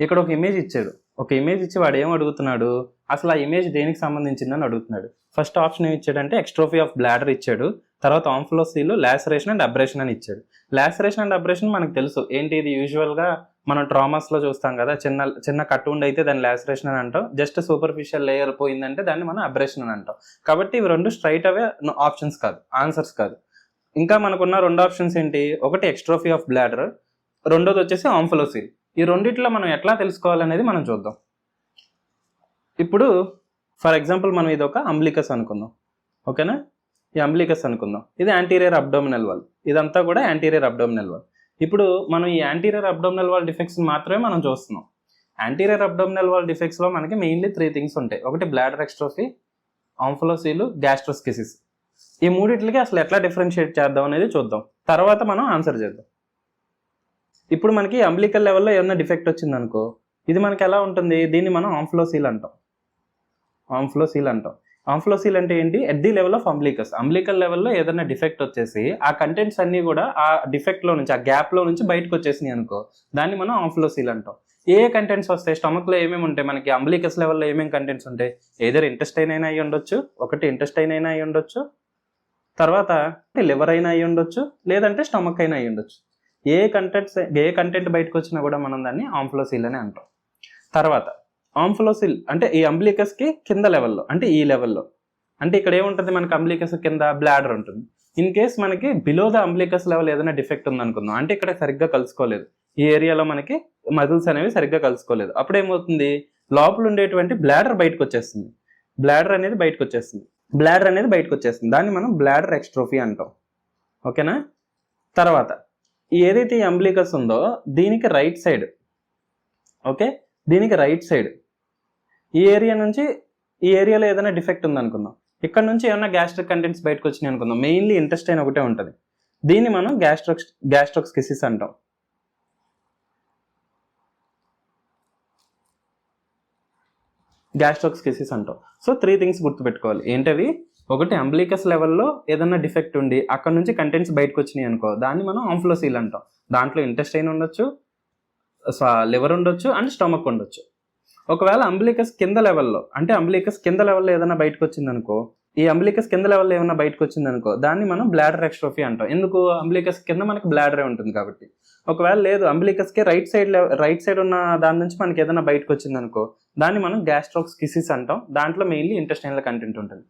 ఇక్కడ ఒక ఇమేజ్ ఇచ్చాడు. ఒక ఇమేజ్ ఇచ్చి వాడు ఏం అడుగుతున్నాడు, అసలు ఆ ఇమేజ్ దేనికి సంబంధించిందని అడుగుతున్నాడు. ఫస్ట్ ఆప్షన్ ఏమి ఇచ్చాడంటే ఎక్స్ట్రోఫీ ఆఫ్ బ్లాడర్ ఇచ్చాడు. తర్వాత ఆంఫ్లోసీలు లాసరేషన్ అండ్ అబ్రేషన్ అని ఇచ్చాడు. లాసరేషన్ అండ్ అబ్రేషన్ మనకు తెలుసు ఏంటి, ఇది యూజువల్గా మనం ట్రామాస్లో చూస్తాం కదా, చిన్న చిన్న కట్ ఉండి అయితే దాన్ని లాసరేషన్ అని అంటాం, జస్ట్ సూపర్ఫిషియల్ లేయర్ పోయిందంటే దాన్ని మనం అబ్రేషన్ అని అంటాం. కాబట్టి ఇవి రెండు స్ట్రైట్ అవే ఆప్షన్స్ కాదు, ఆన్సర్స్ కాదు. ఇంకా మనకున్న రెండు ఆప్షన్స్ ఏంటి, ఒకటి ఎక్స్ట్రోఫీ ఆఫ్ బ్లాడర్, రెండోది వచ్చేసి ఆంఫ్లోసీల్. ఈ రెండిట్లో మనం ఎట్లా తెలుసుకోవాలనేది మనం చూద్దాం. ఇప్పుడు ఫర్ ఎగ్జాంపుల్ మనం ఇది ఒక అంబ్లికస్ అనుకుందాం, ఓకేనా. ఈ అంబ్లికస్ అనుకుందాం, ఇది యాంటీరియర్ అబ్డోమినల్ వాల్, ఇదంతా కూడా యాంటీరియర్ అబ్డోమినల్ వాల్. ఇప్పుడు మనం ఈ యాంటీరియర్ అబ్డోమినల్ వాల్ డిఫెక్ట్స్ మాత్రమే మనం చూస్తున్నాం. యాంటీరియర్ అబ్డోమినల్ వాల్ డిఫెక్ట్స్లో మనకి మెయిన్లీ 3 థింగ్స్ ఉంటాయి. ఒకటి బ్లాడర్ ఎక్స్ట్రోఫీ, ఆంఫ్లోసీలు, గ్యాస్ట్రోస్కిసిస్. ఈ మూడిట్లకి అసలు ఎట్లా డిఫరెన్షియేట్ చేద్దాం అనేది చూద్దాం, తర్వాత మనం ఆన్సర్ చేద్దాం. ఇప్పుడు మనకి అంబ్లికల్ లెవెల్లో ఏమైనా డిఫెక్ట్ వచ్చింది అనుకో, ఇది మనకి ఎలా ఉంటుంది, దీన్ని మనం ఆంఫ్లోసీల్ అంటాం. ఆంఫ్లోసీల్ అంటే ఏంటి, at the level of umbilicus. Umbilical లెవెల్లో ఏదైనా డిఫెక్ట్ వచ్చేసి ఆ కంటెంట్స్ అన్ని కూడా ఆ డిఫెక్ట్లో నుంచి, ఆ గ్యాప్లో నుంచి బయటకు వచ్చేసినాయి అనుకో, దాన్ని మనం ఆంఫ్లోసీల్ అంటాం. ఏ కంటెంట్స్ వస్తాయి, స్టమక్లో ఏమేమి ఉంటాయి, మనకి అంబ్లికస్ లెవెల్లో ఏమేమి కంటెంట్స్ ఉంటాయి, ఏదర్ ఇంటెస్టైన్ అయినా అయి ఉండొచ్చు, ఒకటి ఇంటెస్టైన్ అయినా అయి ఉండొచ్చు, తర్వాత లివర్ అయినా అయి ఉండొచ్చు, లేదంటే స్టమక్ అయినా అయి ఉండొచ్చు. ఏ కంటెంట్ బయటకు వచ్చినా కూడా మనం దాన్ని ఆంఫ్లోసీల్ అని అంటాం. తర్వాత ఆంఫ్లోసీల్ అంటే ఈ అంబ్లికస్కి కింద లెవెల్లో, అంటే ఈ లెవెల్లో, అంటే ఇక్కడ ఏముంటుంది మనకి అంబ్లికస్ కింద బ్లాడర్ ఉంటుంది. ఇన్ కేస్ మనకి బిలో ద అంబ్లికస్ లెవెల్ ఏదైనా డిఫెక్ట్ ఉందనుకుందాం, అంటే ఇక్కడ సరిగ్గా కలుసుకోలేదు, ఈ ఏరియాలో మనకి మజిల్స్ అనేవి సరిగ్గా కలుసుకోలేదు, అప్పుడు ఏమవుతుంది, లోపల ఉండేటువంటి బ్లాడర్ బయటకు వచ్చేస్తుంది. బ్లాడర్ అనేది బయటకు వచ్చేస్తుంది, దాన్ని మనం బ్లాడర్ ఎక్స్ట్రోఫీ అంటాం, ఓకేనా. తర్వాత ఏదైతే ఈ అంబ్లికస్ ఉందో దీనికి రైట్ సైడ్, ఓకే, దీనికి రైట్ సైడ్ ఈ ఏరియా నుంచి, ఈ ఏరియాలో ఏదైనా డిఫెక్ట్ ఉందనుకుందాం, ఇక్కడ నుంచి ఏమైనా గ్యాస్ట్రిక్ కంటెంట్స్ బయటకు వచ్చినాయి అనుకుందాం, మెయిన్లీ ఇంటెస్టైన్ ఒకటే ఉంటుంది, దీన్ని మనం గ్యాస్ట్రోస్కిసిస్ అంటాం. సో 3 థింగ్స్ గుర్తుపెట్టుకోవాలి. ఏంటవి, ఒకటి అంబ్లికస్ లెవెల్లో ఏదైనా డిఫెక్ట్ ఉండి అక్కడ నుంచి కంటెంట్స్ బయటకు వచ్చినాయి అనుకో, దాన్ని మనం ఆంఫ్లోసీల్ అంటాం. దాంట్లో ఇంటెస్టైన్ ఉండొచ్చు, లివర్ ఉండొచ్చు అండ్ స్టమక్ ఉండొచ్చు. ఒకవేళ అంబ్లికస్ కింద లెవెల్లో, అంటే అంబ్లికస్ కింద లెవెల్లో ఏదైనా బయటకు వచ్చిందనుకో, ఈ అంబ్లికస్ కింద లెవెల్లో ఏమైనా బయటకు వచ్చిందనుకో, దాన్ని మనం బ్లాడర్ ఎక్స్ట్రోఫీ అంటాం. ఎందుకు, అంబ్లికస్ కింద మనకి బ్లాడరే ఉంటుంది కాబట్టి. ఒకవేళ లేదు, అంబ్లికస్కి రైట్ సైడ్ ఉన్న దాని నుంచి మనకి ఏదైనా బయటకు వచ్చిందనుకో, దాన్ని మనం గ్యాస్ట్రోస్కిసిస్ అంటాం. దాంట్లో మెయిన్లీ ఇంటెస్టైనల్ కంటెంట్ ఉంటుంది.